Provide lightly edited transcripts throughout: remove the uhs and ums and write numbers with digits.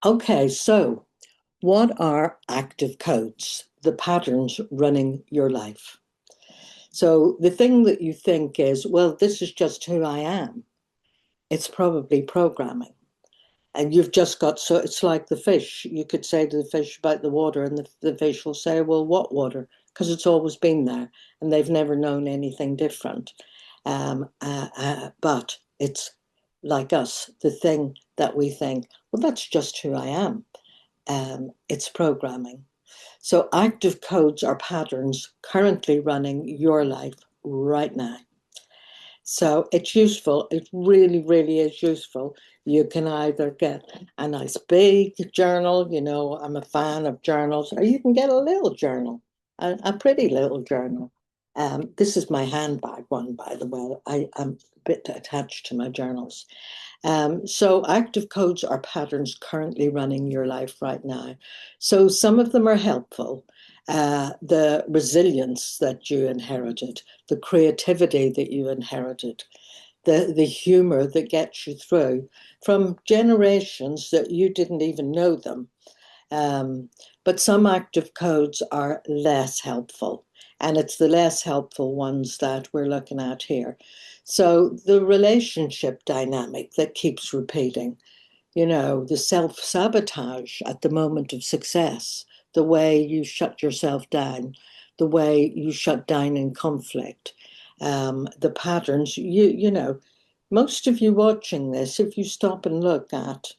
Okay, so what are active codes, the patterns running your life? So the thing that you think is, well, this is just who I am. It's probably programming. And you've just got, so it's like the fish. You could say to the fish about the water, and the fish will say, well, what water? Because it's always been there and they've never known anything different. But it's like us, the thing that we think, well, that's just who I am. It's programming. So active codes are patterns currently running your life right now. So it's useful. It really, really is useful. You can either get a nice big journal, I'm a fan of journals, or you can get a little journal, a pretty little journal. This is my handbag one, by the way. I'm a bit attached to my journals. So active codes are patterns currently running your life right now. So some of them are helpful. The resilience that you inherited, the creativity that you inherited, the humor that gets you through from generations that you didn't even know them. But some active codes are less helpful, and it's the less helpful ones that we're looking at here. So the relationship dynamic that keeps repeating, the self-sabotage at the moment of success, the way you shut yourself down, the way you shut down in conflict, the patterns, most of you watching this, if you stop and look at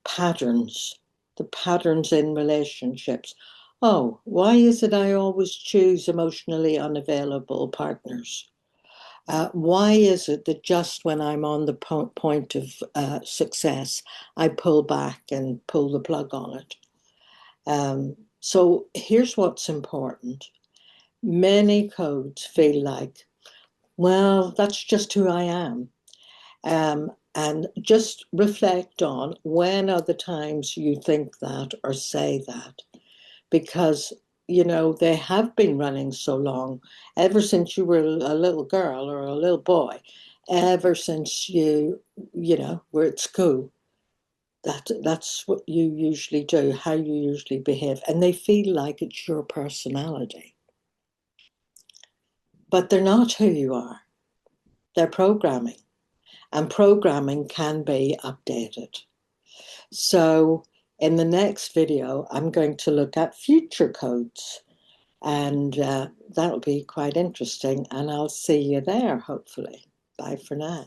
patterns, the patterns in relationships. Oh, why is it I always choose emotionally unavailable partners? Why is it that just when I'm on the point of success, I pull back and pull the plug on it? So here's what's important. Many codes feel like, well, that's just who I am. And just reflect on when are the times you think that or say that, because they have been running so long, ever since you were a little girl or a little boy, ever since you were at school. That's what you usually do, how you usually behave, and they feel like it's your personality, but they're not who you are. They're programming, and programming can be updated. So in the next video, I'm going to look at future codes, and that'll be quite interesting. And I'll see you there, hopefully. Bye for now.